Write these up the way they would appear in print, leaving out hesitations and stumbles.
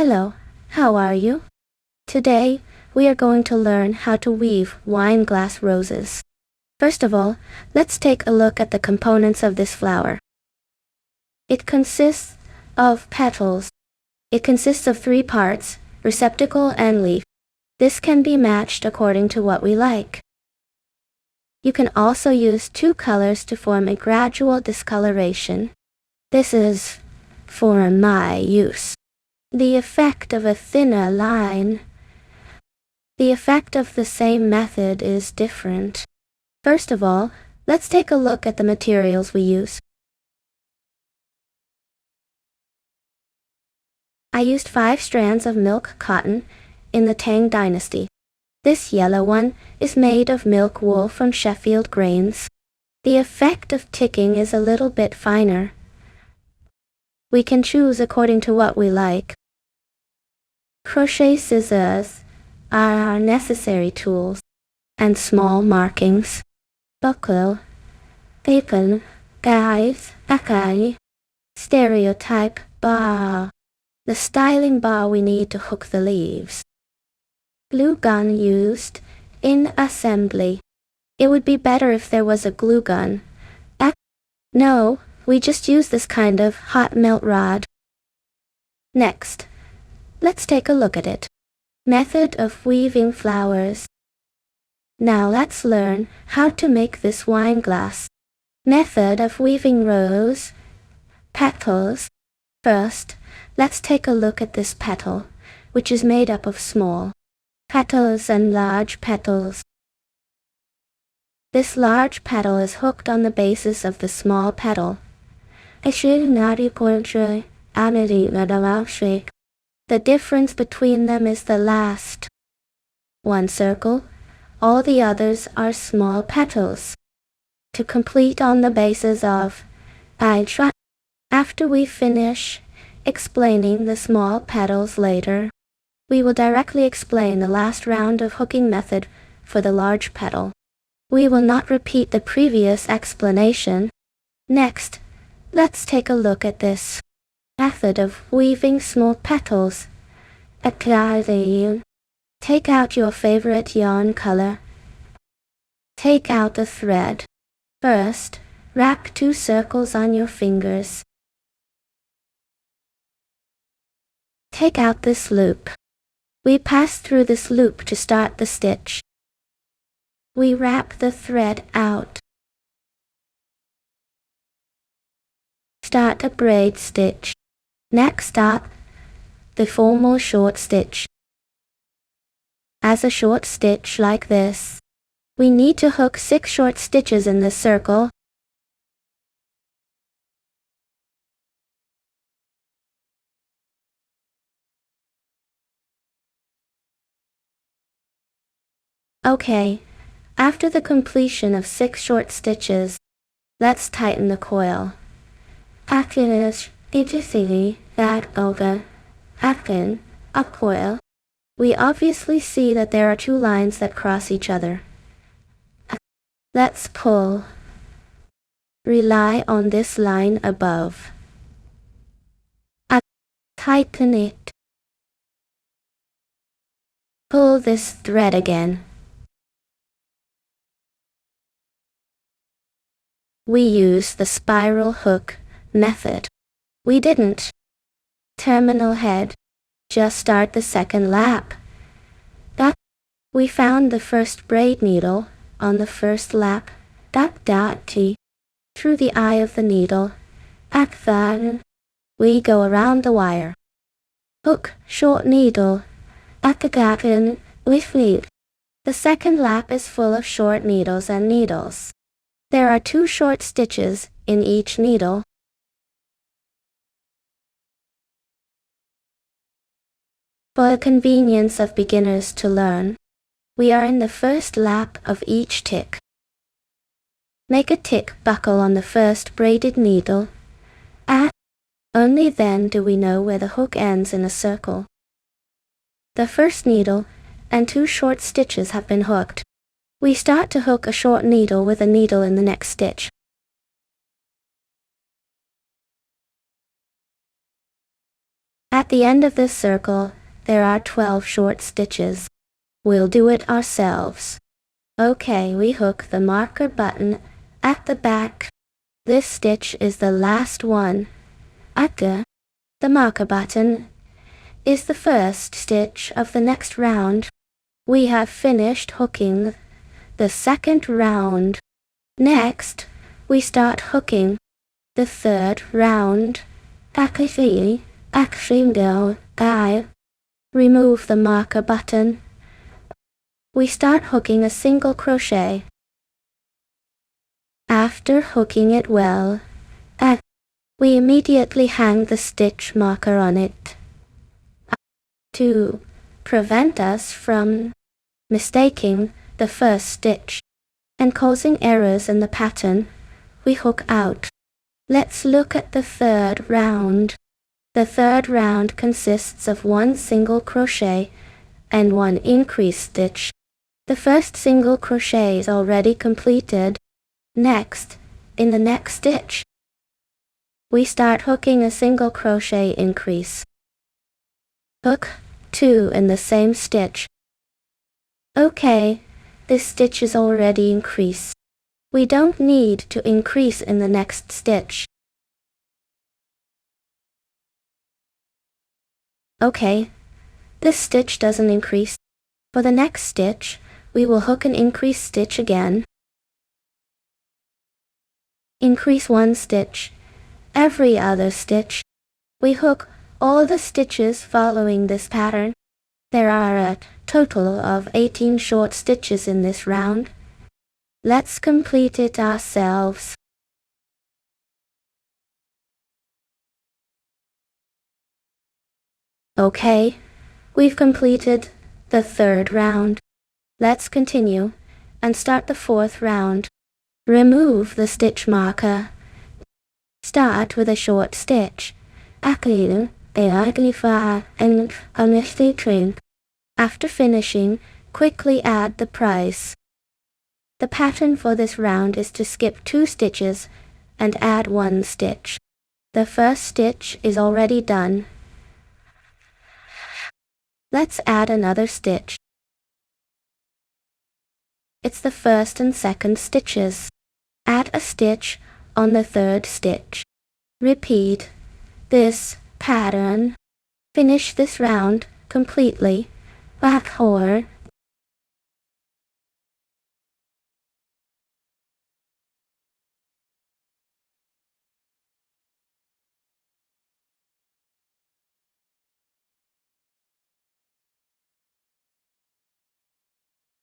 Hello, how are you? Today, we are going to learn how to weave wine glass roses. First of all, let's take a look at the components of this flower. It consists of petals. It consists of 3 parts, receptacle and leaf. This can be matched according to what we like. You can also use 2 colors to form a gradual discoloration. This is for my use. The effect of a thinner line. The effect of the same method is different. First of all, let's take a look at the materials we use. I used 5 strands of milk cotton in the Tang dynasty. This yellow one is made of milk wool from Sheffield grains. The effect of ticking is a little bit finer. We can choose according to what we like. Crochet scissors are our necessary tools, and small markings. Buckle, bacon, guys, akai, stereotype bar. The styling bar we need to hook the leaves. Glue gun used in assembly. It would be better if there was a glue gun. No, we just use this kind of hot melt rod. Next, let's take a look at it. Method of weaving flowers. Now let's learn how to make this wine glass. Method of weaving rose. Petals. First, let's take a look at this petal, which is made up of small petals and large petals. This large petal is hooked on the basis of the small petal. The difference between them is the last. One circle, all the others are small petals. To complete on the basis of after we finish explaining the small petals later, we will directly explain the last round of hooking method for the large petal. We will not repeat the previous explanation. Next, let's take a look at this method of weaving small petals. Take out your favorite yarn color. Take out the thread. First, wrap 2 circles on your fingers. Take out this loop. We pass through this loop to start the stitch. We wrap the thread out. Start a braid stitch. Next up, the formal short stitch. As a short stitch like this, we need to hook 6 short stitches in this circle. Okay, after the completion of 6 short stitches, let's tighten the coil. A coil. We obviously see that there are 2 lines that cross each other. Let's pull. Rely on this line above. Tighten it. Pull this thread again. We use the spiral hook method. We didn't. Terminal head. Just start the second lap. We found the first braid needle on the first lap. Through the eye of the needle. We go around the wire. Hook short needle. The second lap is full of short needles and needles. There are 2 short stitches in each needle. For the convenience of beginners to learn, we are in the first lap of each tick. Make a tick buckle on the first braided needle. Only then do we know where the hook ends in a circle. The first needle and 2 short stitches have been hooked. We start to hook a short needle with a needle in the next stitch. At the end of this circle, there are 12 short stitches. We'll do it ourselves. Okay, we hook the marker button at the back. This stitch is the last one. The marker button is the first stitch of the next round. We have finished hooking the second round. Next, we start hooking the third round. Remove the marker button. We start hooking a single crochet. After hooking it well, we immediately hang the stitch marker on it. To prevent us from mistaking the first stitch and causing errors in the pattern, we hook out. Let's look at the third round. The third round consists of one single crochet and one increase stitch. The first single crochet is already completed. Next, in the next stitch, we start hooking a single crochet increase. Hook 2 in the same stitch. Okay, this stitch is already increased. We don't need to increase in the next stitch. Okay, this stitch doesn't increase. For the next stitch, we will hook an increase stitch again. Increase one stitch. Every other stitch, we hook all the stitches following this pattern. There are a total of 18 short stitches in this round. Let's complete it ourselves. Okay, we've completed the third round. Let's continue and start the fourth round. Remove the stitch marker. Start with a short stitch. After finishing, quickly add the price. The pattern for this round is to skip 2 stitches and add 1 stitch. The first stitch is already done. Let's add another stitch. It's the first and second stitches. Add a stitch on the third stitch. Repeat this pattern. Finish this round completely. Backward.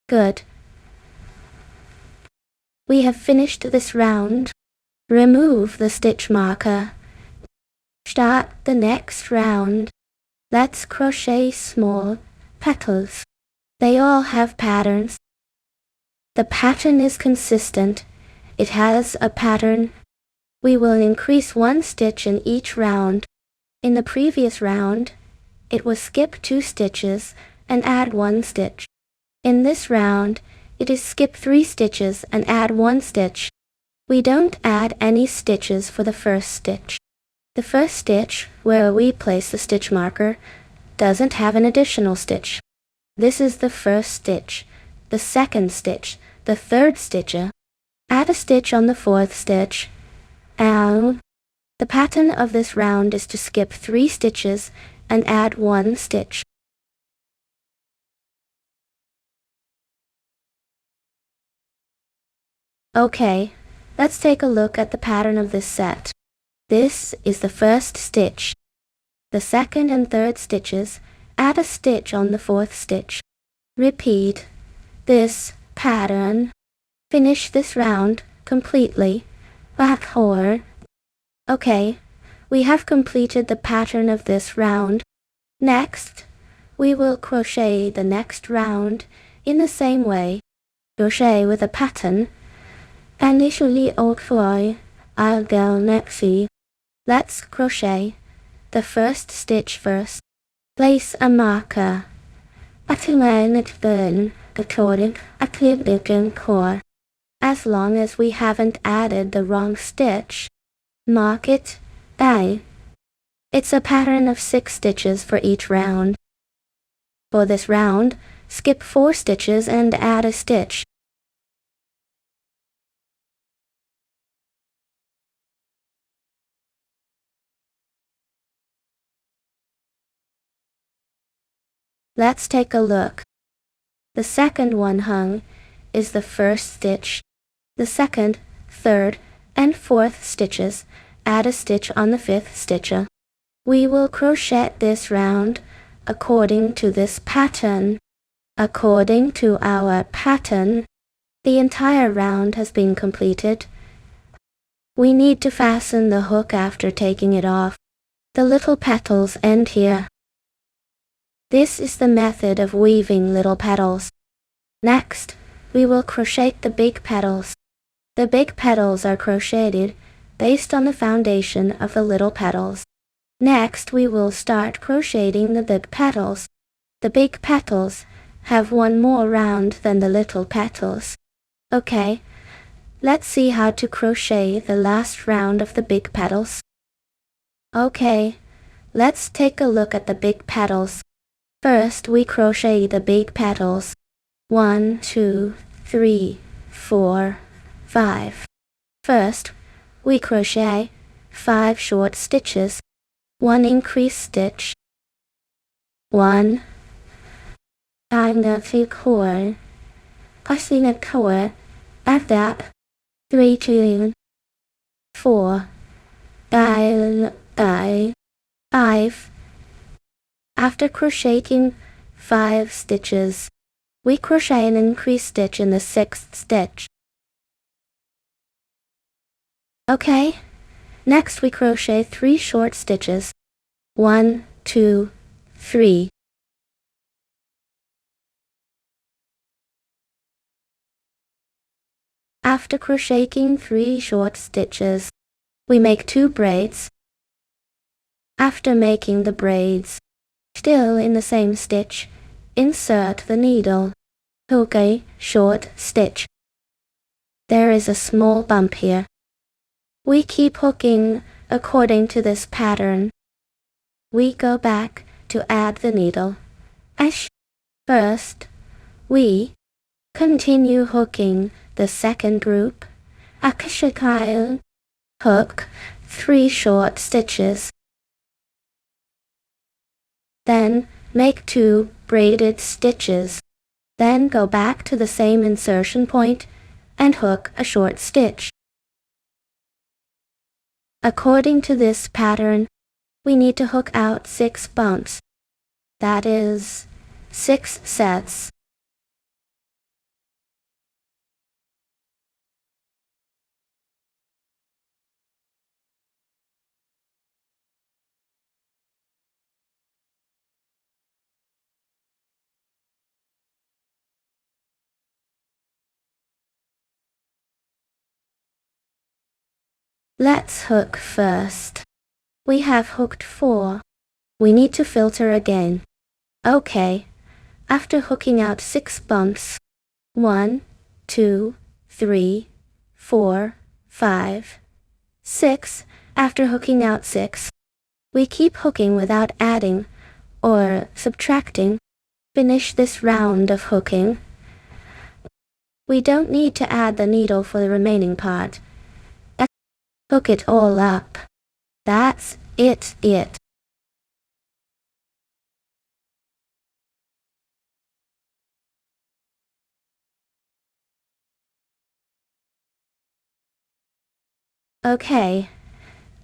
Good. We have finished this round. Remove the stitch marker. Start the next round. Let's crochet small petals. They all have patterns. The pattern is consistent. It has a pattern. We will increase 1 stitch in each round. In the previous round, it was skip 2 stitches and add 1 stitch. In this round, it is skip 3 stitches and add 1 stitch. We don't add any stitches for the first stitch. The first stitch, where we place the stitch marker, doesn't have an additional stitch. This is the first stitch, the second stitch, the third stitch. Add a stitch on the fourth stitch. And the pattern of this round is to skip 3 stitches and add 1 stitch. Okay, let's take a look at the pattern of this set. This is the first stitch. The second and third stitches, add a stitch on the fourth stitch. Repeat this pattern. Finish this round completely. Backward. Okay, we have completed the pattern of this round. Next, we will crochet the next round in the same way. Crochet with a pattern. Initially I'll go next. Let's crochet the first stitch first. Place a marker. As long as we haven't added the wrong stitch, mark it. It's a pattern of 6 stitches for each round. For this round, skip 4 stitches and add a stitch. Let's take a look. The second one hung is the first stitch. The second, third, and fourth stitches, add a stitch on the 5th stitch. We will crochet this round according to this pattern. According to our pattern, the entire round has been completed. We need to fasten the hook after taking it off. The little petals end here. This is the method of weaving little petals. Next, we will crochet the big petals. The big petals are crocheted based on the foundation of the little petals. Next, we will start crocheting the big petals. The big petals have one more round than the little petals. Okay, let's see how to crochet the last round of the big petals. Okay, let's take a look at the big petals. First, we crochet the big petals. 1, 2, 3, 4, 5. First, we crochet 5 short stitches, 1 increase stitch, 1, cord, passing a cord, at that, 3 chain, 4, 5. After crocheting 5 stitches, we crochet an increase stitch in the 6th stitch. Okay, next we crochet 3 short stitches. 1, 2, 3. After crocheting 3 short stitches, we make 2 braids. After making the braids, still in the same stitch, insert the needle. Hook a short stitch. There is a small bump here. We keep hooking according to this pattern. We go back to add the needle. First, we continue hooking the second group. Hook 3 short stitches. Then make 2 braided stitches. Then go back to the same insertion point and hook a short stitch. According to this pattern, we need to hook out 6 bumps. That is 6 sets. Let's hook first. We have hooked 4. We need to filter again. Okay, after hooking out 6 bumps, 1, 2, 3, 4, 5, 6. After hooking out 6, we keep hooking without adding or subtracting. Finish this round of hooking. We don't need to add the needle for the remaining part. Hook it all up. That's it. Okay,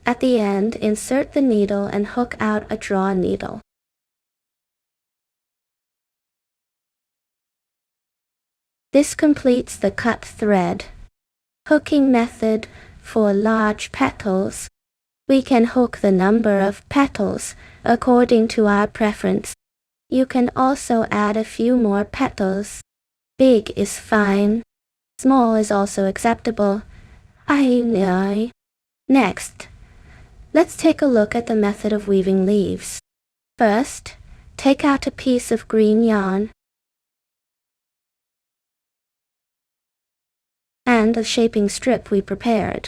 at the end, insert the needle and hook out a draw needle. This completes the cut thread. Hooking method for large petals. We can hook the number of petals according to our preference. You can also add a few more petals. Big is fine. Small is also acceptable. Next, let's take a look at the method of weaving leaves. First, take out a piece of green yarn and the shaping strip we prepared.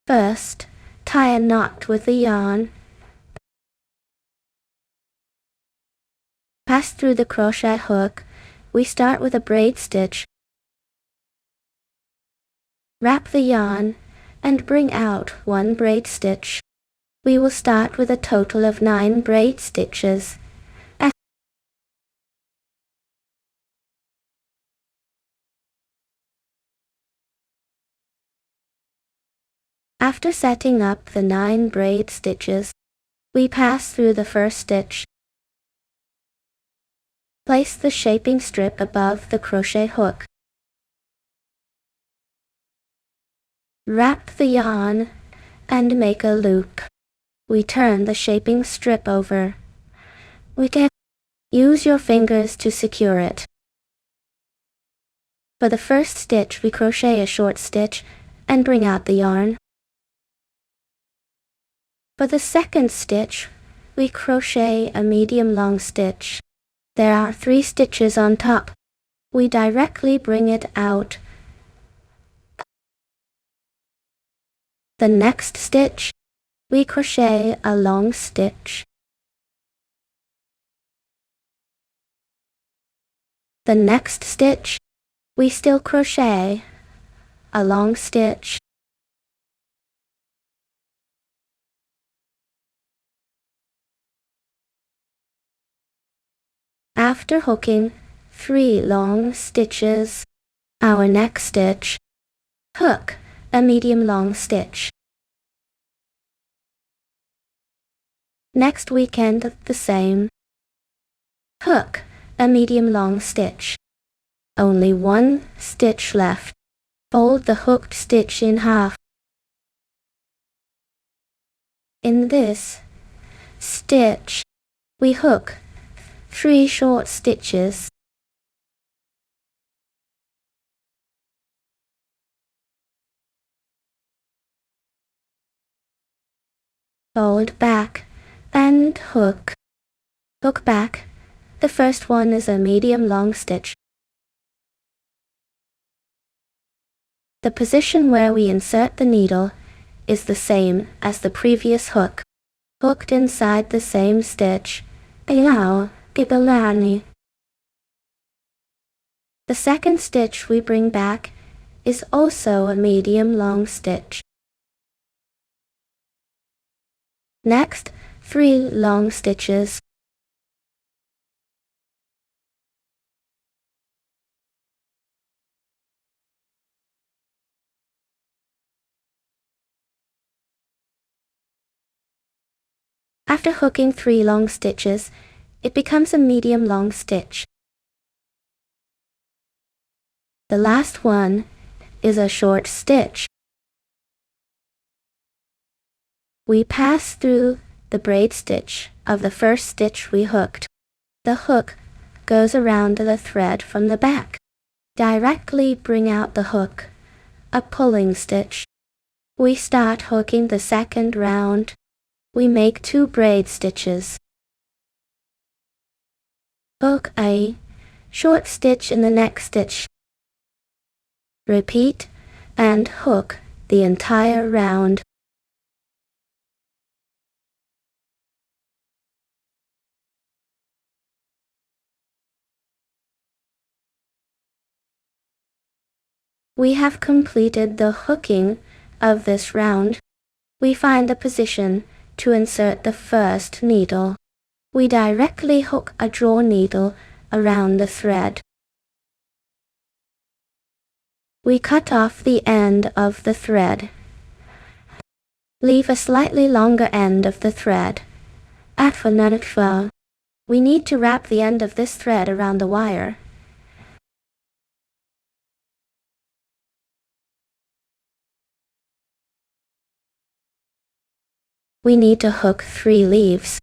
First, Tie a knot with the yarn. Pass through the crochet hook. We start with a braid stitch. Wrap the yarn and bring out one braid stitch. We will start with a total of 9 braid stitches. After setting up the 9 braid stitches, we pass through the first stitch. Place the shaping strip above the crochet hook. Wrap the yarn and make a loop. We turn the shaping strip over. Use your fingers to secure it. For the first stitch, we crochet a short stitch and bring out the yarn. For the second stitch, we crochet a medium long stitch. There are 3 stitches on top. We directly bring it out. The next stitch, we crochet a long stitch. The next stitch, we still crochet a long stitch. After hooking 3 long stitches, our next stitch, hook a medium long stitch. Next weekend the same. Hook a medium long stitch. Only 1 stitch left. Fold the hooked stitch in half. In this stitch, we hook 3 short stitches. Fold back and hook. Hook back. The first one is a medium long stitch. The position where we insert the needle is the same as the previous hook. Hooked inside the same stitch. The second stitch we bring back is also a medium long stitch. Next, 3 long stitches. After hooking 3 long stitches, it becomes a medium long stitch. The last one is a short stitch. We pass through the braid stitch of the first stitch we hooked. The hook goes around the thread from the back. Directly bring out the hook, a pulling stitch. We start hooking the second round. We make 2 braid stitches. Hook a short stitch in the next stitch. Repeat and hook the entire round. We have completed the hooking of this round. We find the position to insert the first needle. We directly hook a draw needle around the thread. We cut off the end of the thread. Leave a slightly longer end of the thread. We need to wrap the end of this thread around the wire. We need to hook 3 leaves,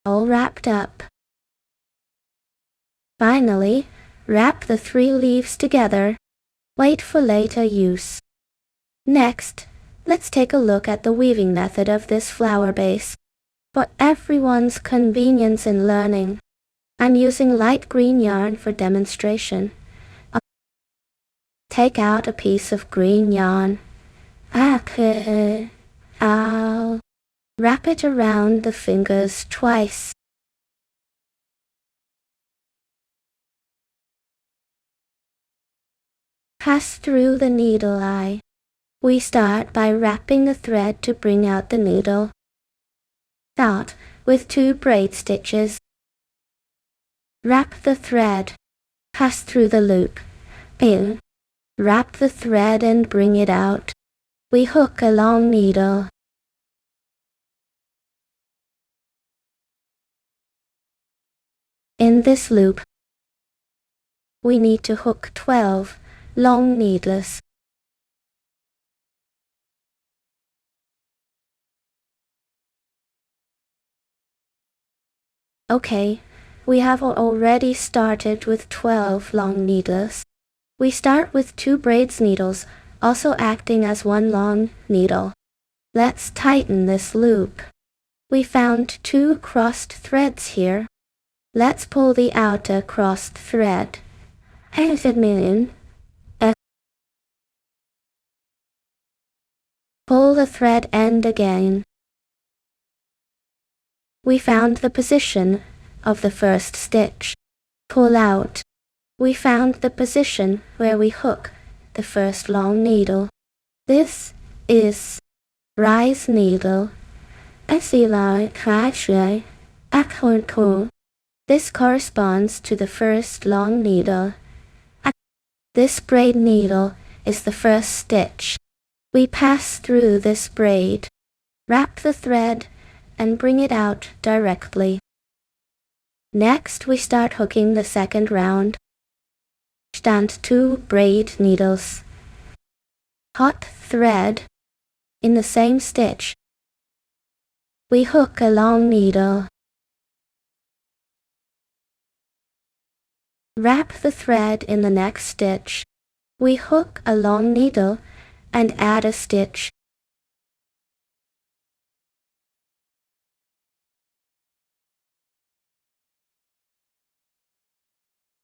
all wrapped up. Finally, wrap the 3 leaves together. Wait for later use. Next, let's take a look at the weaving method of this flower base. For everyone's convenience in learning, I'm using light green yarn for demonstration. Take out a piece of green yarn. I'll wrap it around the fingers twice. Pass through the needle eye. We start by wrapping the thread to bring out the needle. Start with 2 braid stitches. Wrap the thread. Pass through the loop. In. Wrap the thread and bring it out. We hook a long needle. In this loop, we need to hook 12 long needles. Okay, we have already started with 12 long needles. We start with 2 braid needles, also acting as 1 long needle. Let's tighten this loop. We found 2 crossed threads here. Let's pull the outer crossed thread. Pull the thread end again. We found the position of the first stitch. Pull out. We found the position where we hook the first long needle. This is rise needle. This corresponds to the first long needle. This braid needle is the first stitch. We pass through this braid. Wrap the thread and bring it out directly. Next, we start hooking the second round. Stand 2 braid needles. Hot thread in the same stitch. We hook a long needle. Wrap the thread in the next stitch. We hook a long needle and add a stitch.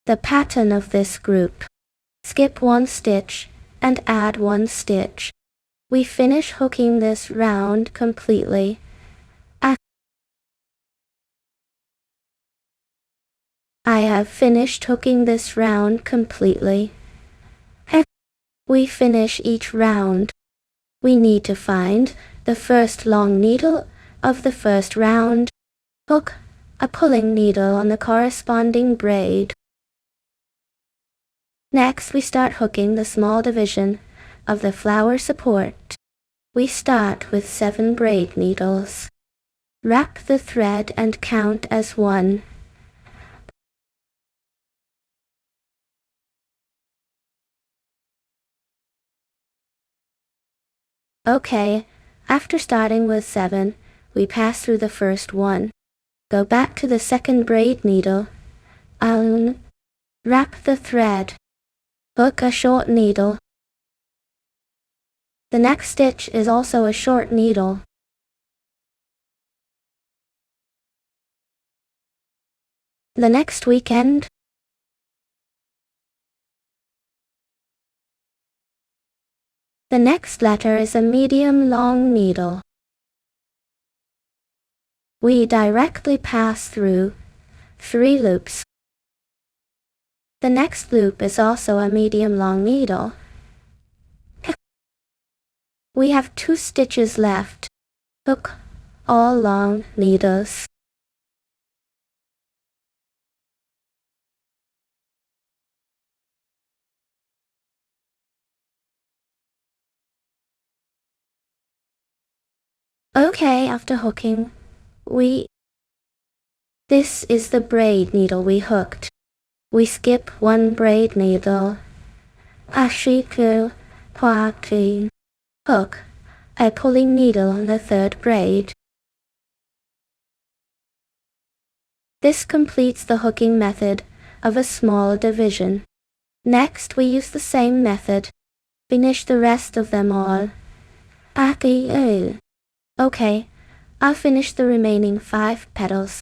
The pattern of this group. Skip 1 stitch and add 1 stitch. We finish hooking this round completely. I have finished hooking this round completely. We finish each round. We need to find the first long needle of the first round. Hook a pulling needle on the corresponding braid. Next, we start hooking the small division of the flower support. We start with 7 braid needles. Wrap the thread and count as 1. Okay, after starting with 7, we pass through the first one. Go back to the second braid needle. Wrap the thread. Hook a short needle. The next stitch is also a short needle. The next weekend. The next letter is a medium long needle. We directly pass through 3 loops. The next loop is also a medium long needle. We have 2 stitches left. Hook all long needles. Okay, after hooking, this is the braid needle we hooked. We skip 1 braid needle. Hook a pulling needle on the 3rd braid. This completes the hooking method of a small division. Next, we use the same method. Finish the rest of them all. Okay, I'll finish the remaining 5 petals.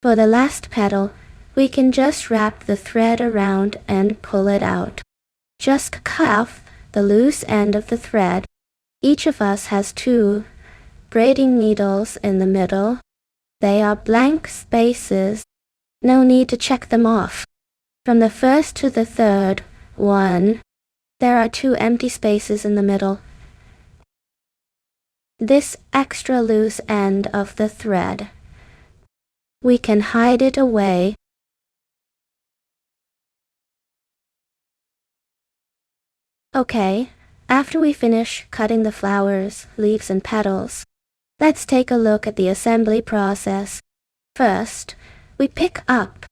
For the last petal, we can just wrap the thread around and pull it out. Just cut off the loose end of the thread. Each of us has 2 braiding needles in the middle. They are blank spaces. No need to check them off. From the first to the third one, there are 2 empty spaces in the middle. This extra loose end of the thread, we can hide it away. Okay, after we finish cutting the flowers, leaves and petals, let's take a look at the assembly process. First, we pick up